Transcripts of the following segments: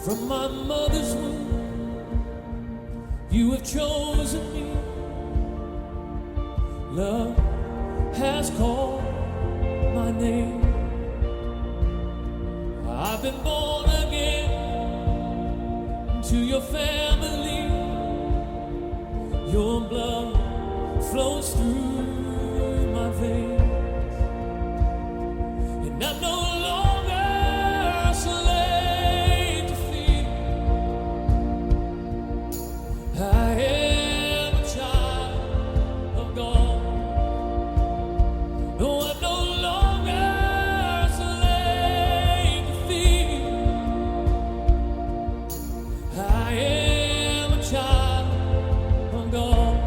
From my mother's womb, you have chosen me. Love has called my name. I've been born again to your family. Your blood flows through my veins, and I'm no longer a slave to fear. I am a child of God. No, I'm no longer a slave to fear. I am a child of God.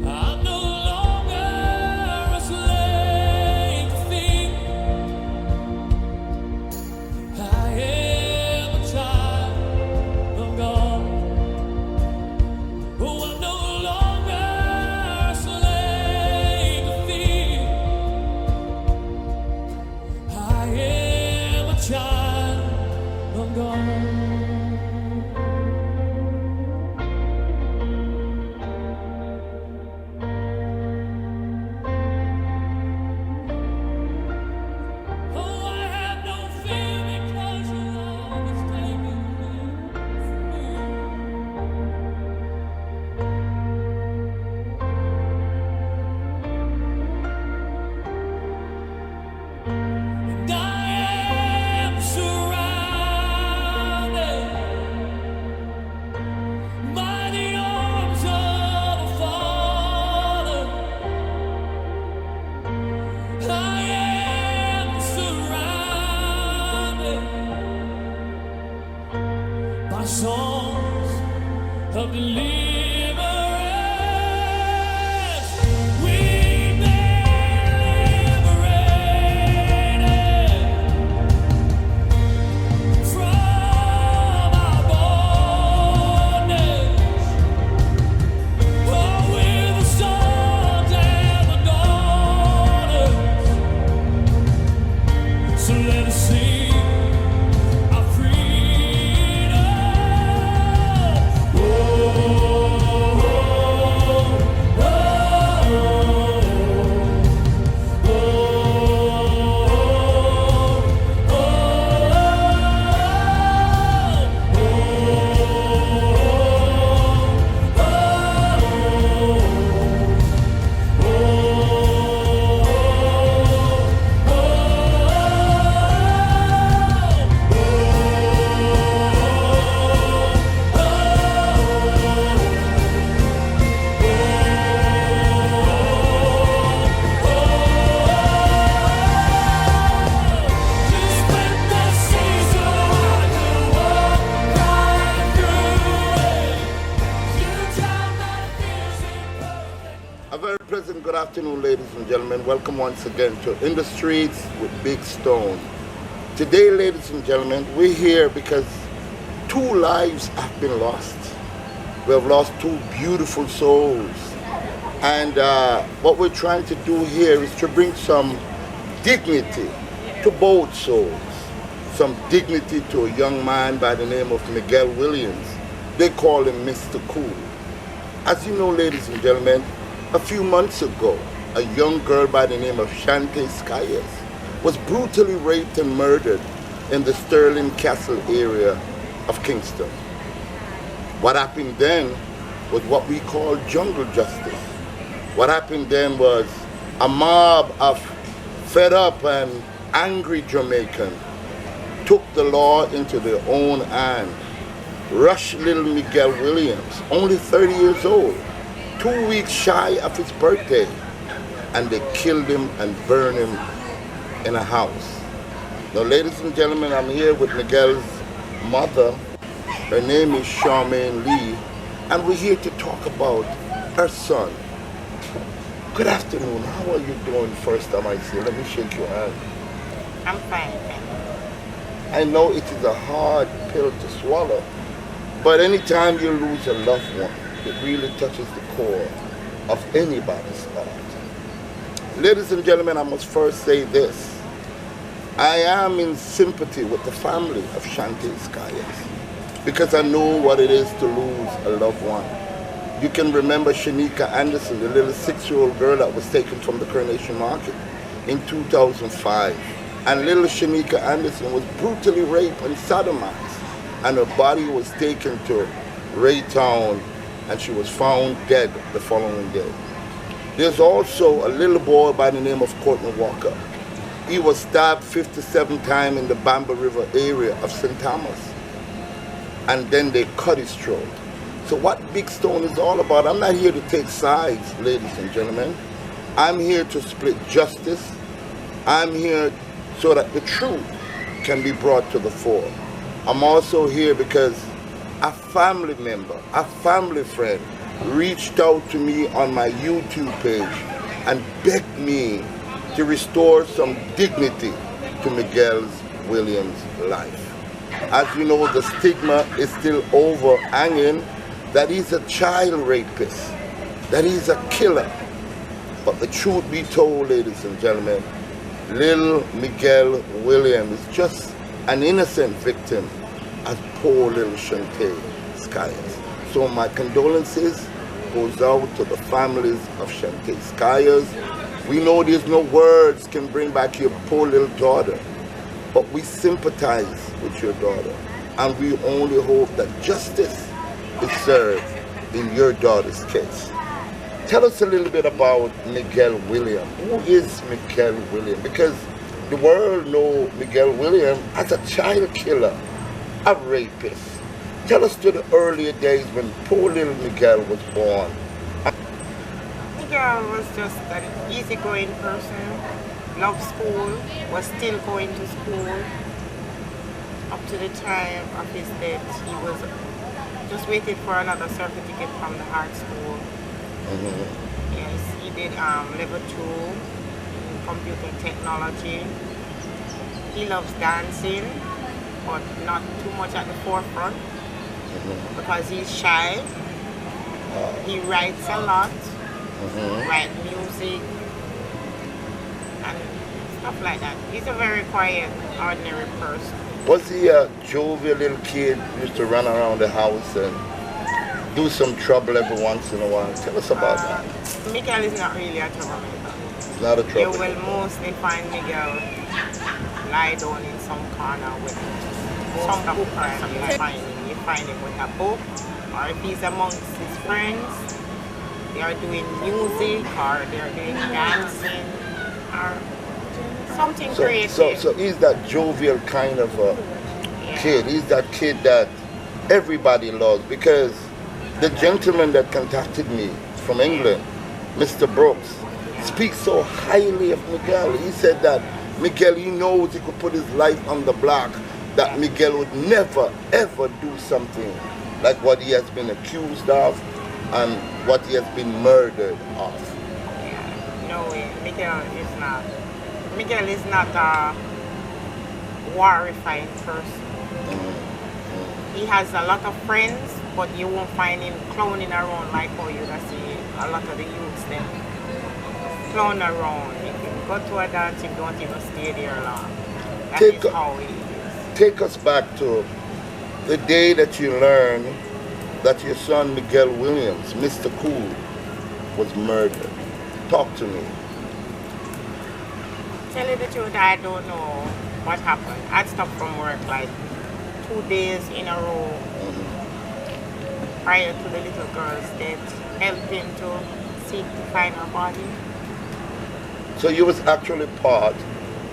I'm no longer a slave to fear. I am a child of God. Oh, I'm no longer a slave to fear. I am a child of God. Oh, I have no fear because your love is taking me from me. And I am surrounded by the arms of a Father. I am surrounded by songs of deliverance. We've been liberated from our bondage. Oh, we're the sons and the daughters. So let us sing our freedom. Oh, oh, oh, oh, A very pleasant good afternoon, ladies and gentlemen. Welcome once again to In the Streets with Big Stone. Today, ladies and gentlemen, we're here because 2 lives have been lost. We have lost 2 beautiful souls. And what we're trying to do here is to bring some dignity to both souls. Some dignity to a young man by the name of Miguel Williams. They call him Mr. Cool. As you know, ladies and gentlemen, a few months ago, a young girl by the name of Shante Skyes was brutally raped and murdered in the Sterling Castle area of Kingston. What happened then was what we call jungle justice. What happened then was a mob of fed up and angry Jamaicans took the law into their own hand, rushed little Miguel Williams, only 30 years old, 2 weeks shy of his birthday, and they killed him and burned him in a house. Now, ladies and gentlemen, I'm here with Miguel's mother. Her name is Charmaine Lee, and we're here to talk about her son. Good afternoon. How are you doing? First time I see you. Let me shake your hand. I'm fine, thank you. I know it is a hard pill to swallow, but anytime you lose a loved one, it really touches the core of anybody's heart. Ladies and gentlemen, I must first say this. I am in sympathy with the family of Shante Skyers because I know what it is to lose a loved one. You can remember Shanika Anderson, the little 6-year-old girl that was taken from the Coronation Market in 2005. And little Shanika Anderson was brutally raped and sodomized, and her body was taken to Raytown, and she was found dead the following day. There's also a little boy by the name of Courtney Walker. He was stabbed 57 times in the Bamba River area of St. Thomas, and then they cut his throat. So what Big Stone is all about, I'm not here to take sides, ladies and gentlemen. I'm here to split justice. I'm here so that the truth can be brought to the fore. I'm also here because a family member, a family friend, reached out to me on my YouTube page and begged me to restore some dignity to Miguel Williams' life. As you know, the stigma is still overhanging that he's a child rapist, that he's a killer. But the truth be told, ladies and gentlemen, little Miguel Williams is just an innocent victim as poor little Shante Skyers. So my condolences goes out to the families of Shante Skyers. We know there's no words can bring back your poor little daughter, but we sympathize with your daughter, and we only hope that justice is served in your daughter's case. Tell us a little bit about Miguel Williams. Who is Miguel Williams? Because the world knows Miguel Williams as a child killer, a rapist. Tell us to the earlier days when poor little Miguel was born. Miguel was just an easygoing person, loved school, was still going to school. Up to the time of his death, he was just waiting for another certificate from the art school. Yes, he did level 2 in computer technology. He loves dancing, but not too much at the forefront because he's shy. He writes a lot, write music and stuff like that. He's a very quiet, ordinary person. Was he a jovial little kid who used to run around the house and do some trouble every once in a while? Tell us about that. Miguel is not really a troublemaker. He's not a You trouble. will mostly find Miguel lie down in some corner with some book or something. You find him with a book, or if he's amongst his friends, they are doing music or they are doing dancing or something creative. So he's that jovial kind of kid. He's that kid that everybody loves, because the gentleman that contacted me from England, Mr. Brooks, speaks so highly of Miguel. He said that Miguel, he knows he could put his life on the block, that Miguel would never ever do something like what he has been accused of and what he has been murdered of. Yeah, no way. Miguel is not a horrifying person. He has a lot of friends, but you won't find him clowning around like how you see a lot of the youths them clown around. If you go to a dance, you don't even stay there long. That is how he is. Take us back to the day that you learned that your son Miguel Williams, Mr. Cool, was murdered. Talk to me. Tell you the truth, I don't know what happened. I'd stopped from work like 2 days in a row prior to the little girl's death, helping to seek to find her body. So you was actually part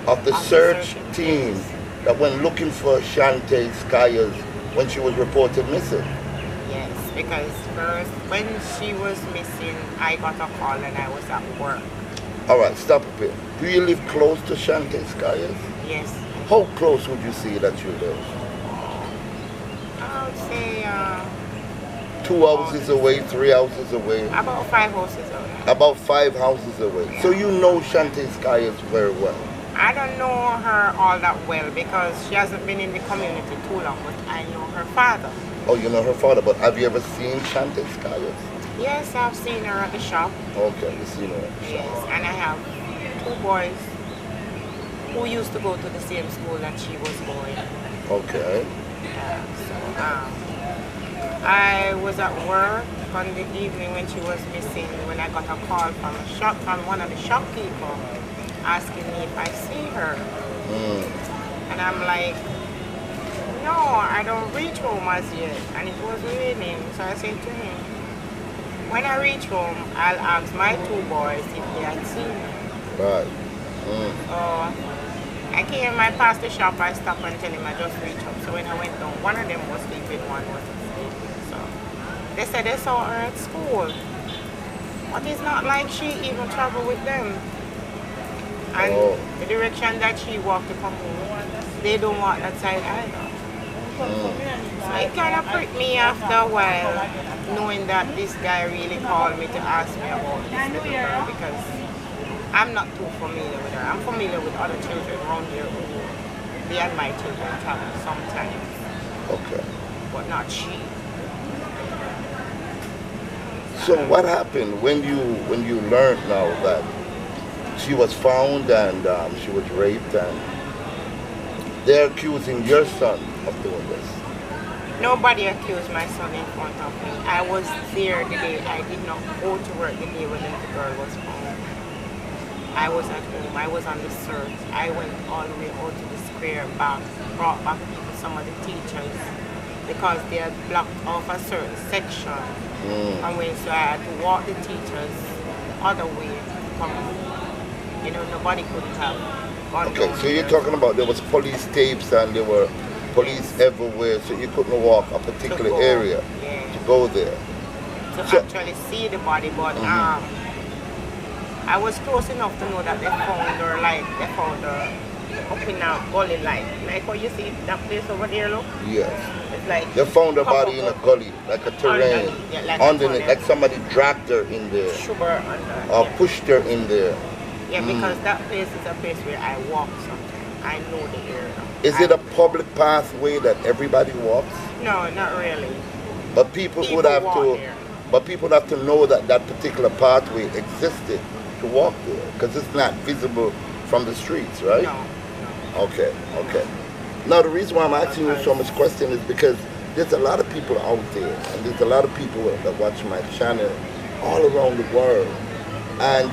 of the search team that went looking for Shante Skyers when she was reported missing? Yes, because first, when she was missing, I got a call and I was at work. All right, stop a bit. Do you live close to Shante Skyers? Yes. How close would you say that you live? I would say 2 houses away, 3 houses away? about 5 houses away. About 5 houses away. So you know Shante Skyers very well? I don't know her all that well because she hasn't been in the community too long, but I know her father. Oh, you know her father, but have you ever seen Shante Skyers? Yes, I've seen her at the shop. Okay, you've seen her at the shop. Yes, and I have 2 boys. who used to go to the same school that she was going. Okay. Yeah, so I was at work on the evening when she was missing when I got a call from one of the shopkeepers asking me if I see her. And I'm like, no, I don't reach home as yet. And it was raining, so I said to him, when I reach home, I'll ask my 2 boys if they had seen her. Right. So I came, I passed the shop, I stopped and tell him I just reached up. So when I went down, one of them was sleeping, one wasn't sleeping. So they said they saw her at school. But it's not like she even traveled with them. And the direction that she walked to come home, they don't walk that side either. So it kind of pricked me after a while, knowing that this guy really called me to ask me about this little girl, because I'm not too familiar with her. I'm familiar with other children around here who they and my children travel sometimes. Okay. But not she. So what happened when you learned now that she was found and she was raped, and they're accusing your son of doing this? Nobody accused my son in front of me. I was there the day. I did not go to work the day when the girl was found. I was at home. I was on the search. I went all the way out to the square, brought back some of the teachers because they had blocked off a certain section. And so I had to walk the teachers other way from, nobody could have gone. Okay, so you're talking about there was police tapes and there were police everywhere, so you couldn't walk a particular area to go there. To actually see the body, but I was close enough to know that they found her up in a gully, like what you see that place over there, look? Yes. It's like they found her body in a gully, like a terrain, underneath, like somebody dragged her in there, or pushed her in there. Yeah, because that place is a place where I walk sometimes. I know the area. Is it a public pathway that everybody walks? No, not really. But people would have to. But people have to know that that particular pathway existed to walk there, because it's not visible from the streets, right? No. Okay. Now the reason why I'm asking you so much question is because there's a lot of people out there, and there's a lot of people that watch my channel all around the world, and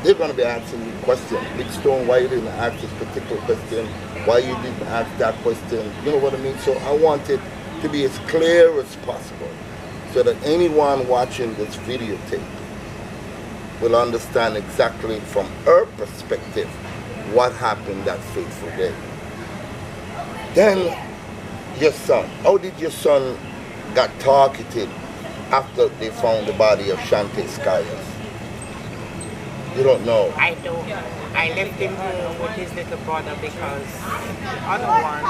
they're going to be asking me questions. Big Stone, why you didn't ask this particular question? Why you didn't ask that question? You know what I mean? So I want it to be as clear as possible, so that anyone watching this videotape will understand exactly from her perspective what happened that fateful day. Then your son, how did your son got targeted after they found the body of Shante Skyers? You don't know? I don't. I left him home with his little brother because the other one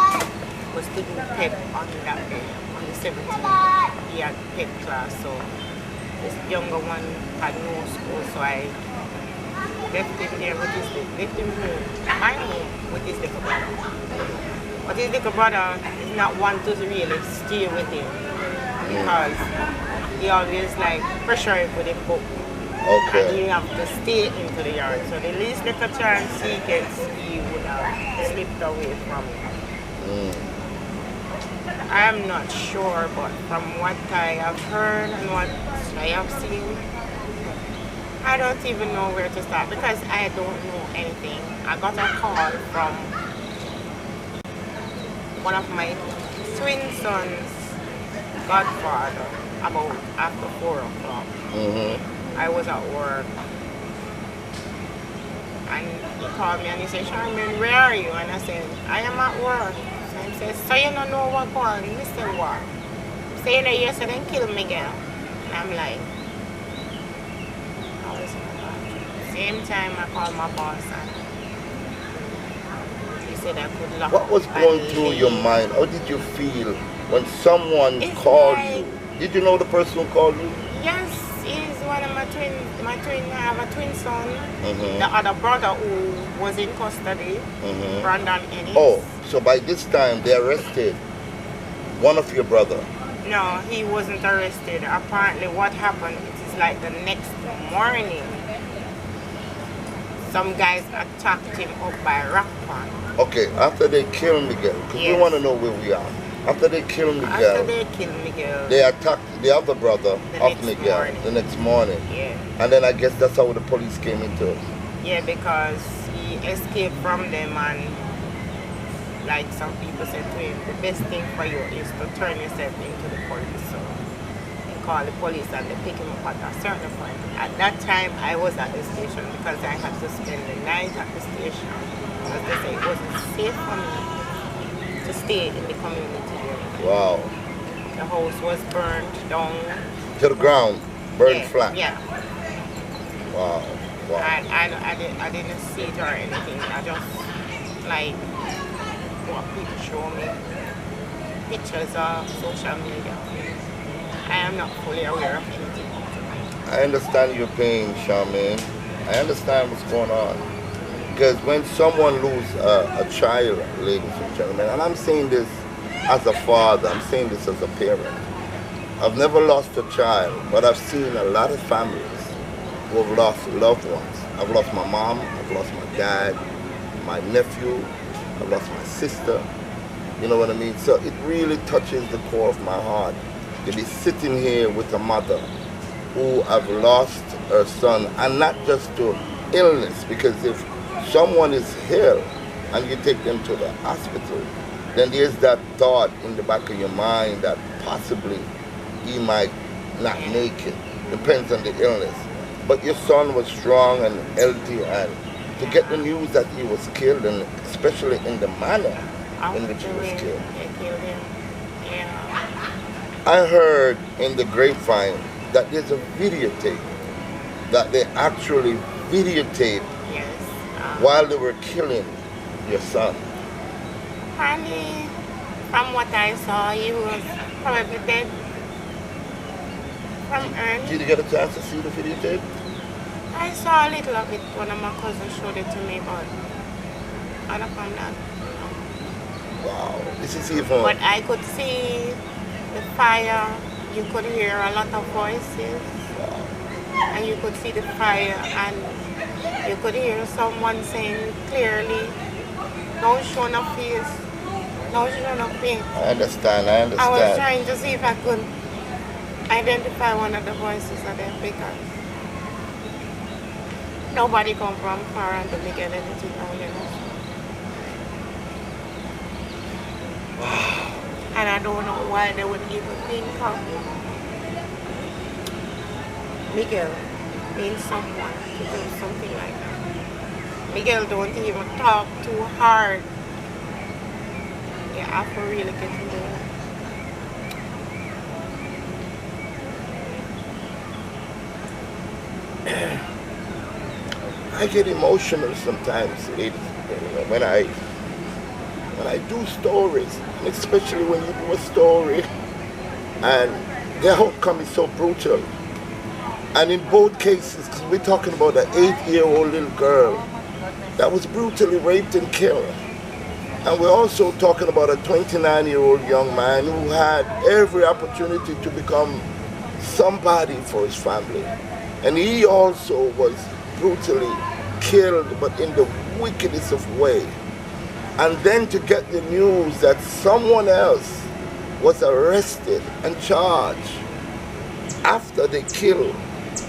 was taking PEP on that day, on the 17th. He had PEP class, so this younger one had no school, so I left him there with my home with his little brother. But his little brother is not one to really stay with him because he always pressure him with a book. Okay. And he have to stay into the yard. So the least little chance he gets, he would have slipped away from him. I'm not sure, but from what I have heard and what I have seen, I don't even know where to start because I don't know anything. I got a call from one of my twin sons' godfather about after 4 o'clock. I was at work and he called me and he said, Charmaine, where are you? And I said, I am at work. So he said, so you don't know what going on? He said, what? So you know, you said, then kill Miguel. And I'm like, I was in the bathroom. Same time I called my boss and he said I could lock What was up going and through your leave. mind? How did you feel when someone called you? Did you know the person who called you? Yes, he's one of my twin. I have a twin son. The other brother who was in custody, Brandon Ennis. Oh, so by this time they arrested one of your brother. No, he wasn't arrested. Apparently what happened, it is like the next morning. some guys attacked him up by Rock Pond. Okay, after they kill Miguel, because we Yes. want to know where we are. After they kill After Miguel, they killed Miguel, they attacked the other brother The of next Miguel morning. the next morning. yeah. And then I guess that's how the police came into it. Yeah, because he escaped from them, and like some people said to him, the best thing for you is to turn yourself into the police. So he called the police and they pick him up at a certain point. At that time, I was at the station because I had to spend the night at the station. Because they say it wasn't safe for me to stay in the community there. Wow. The house was burned down. To the ground, burned Yeah, flat. Yeah. Wow. Wow. I didn't see it or anything. I just like what people show me pictures of social media. I am not fully aware of anything. I understand your pain, Charmaine. I understand what's going on. Because when someone loses a child, ladies and gentlemen, and I'm saying this as a father, I'm saying this as a parent. I've never lost a child, but I've seen a lot of families who have lost loved ones. I've lost my mom, I've lost my dad, my nephew, I've lost my sister. You know what I mean? So it really touches the core of my heart to be sitting here with a mother who have lost her son, and not just to illness, because if someone is ill and you take them to the hospital, then there's that thought in the back of your mind that possibly he might not make it. Depends on the illness. But your son was strong and healthy, and to get the news that he was killed, and especially in the manner in which he was killed. They killed him. Yeah. I heard in the grapevine that there's a videotape, that they actually videotaped Yes. while they were killing your son. Apparently, from what I saw, he was probably dead from early. Did you get a chance to see the videotape? I saw a little of it. One of my cousins showed it to me, but other than that, no. Wow, this is even. But I could see the fire. You could hear a lot of voices, and you could see the fire, and you could hear someone saying clearly, "Don't show no face, don't show no face." I understand. I I was understand. trying to see if I could identify one of the voices of them, because nobody come from far and to make anything now, you know. And I don't know why they would even think of Miguel being someone to do something like that. Miguel don't even talk too hard. You have to really get to know him. I get emotional sometimes, ladies, when I do stories, and especially when you do a story and the outcome is so brutal. And in both cases, because we're talking about an 8-year-old little girl that was brutally raped and killed. And we're also talking about a 29-year-old young man who had every opportunity to become somebody for his family. And he also was brutally killed, but in the wickedest of way. And then to get the news that someone else was arrested and charged after they killed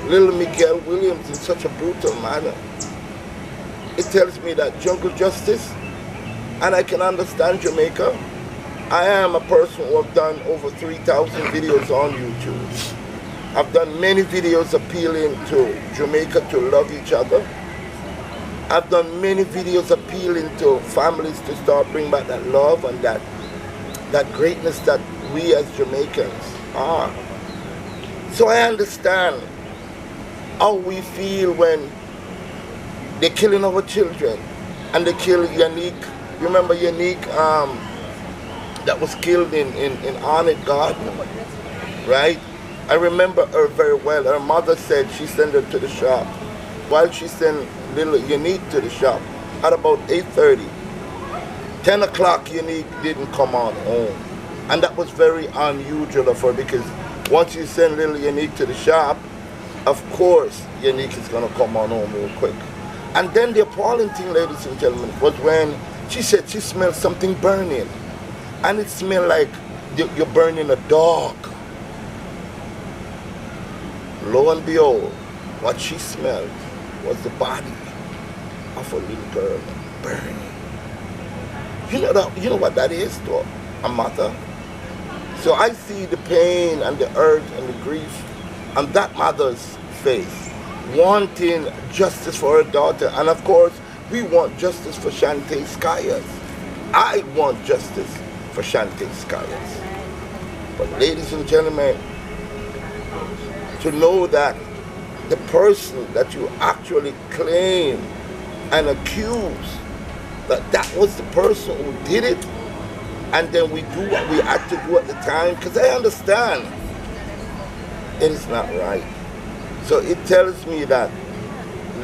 little Miguel Williams in such a brutal manner. It tells me that jungle justice, and I can understand Jamaica. I am a person who have done over 3,000 videos on YouTube. I've done many videos appealing to Jamaica to love each other. I've done many videos appealing to families to start bring back that love and that greatness that we as Jamaicans are. So I understand how we feel when they're killing our children and they kill Yannick. You remember Yannick that was killed in Arnett Garden, right? I remember her very well. Her mother said she sent her to the shop. While she sent little Yannick to the shop, at about 8:30, 10 o'clock Yannick didn't come on home. And that was very unusual of her, because once you send little Yannick to the shop, of course Yannick is gonna come on home real quick. And then the appalling thing, ladies and gentlemen, was when she said she smelled something burning. And it smelled like you're burning a dog. Lo and behold, what she smelled was the body of a little girl burning. You know what that is to a mother? So I see the pain and the hurt and the grief on that mother's face, wanting justice for her daughter. And of course, we want justice for Shantae Skyers. I want justice for Shantae Skyers. But ladies and gentlemen, to know that the person that you actually claim and accuse, that was the person who did it, and then we do what we had to do at the time, because I understand it is not right. So it tells me that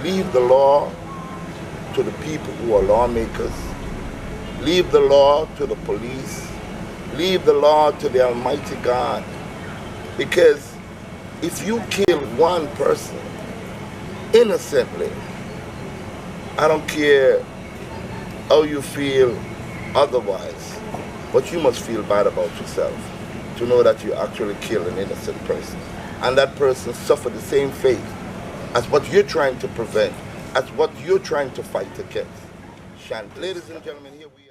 leave the law to the people who are lawmakers, leave the law to the police, leave the law to the Almighty God, because if you kill one person innocently, I don't care how you feel otherwise, but you must feel bad about yourself to know that you actually killed an innocent person. And that person suffered the same fate as what you're trying to prevent, as what you're trying to fight against. Ladies and gentlemen, here we are.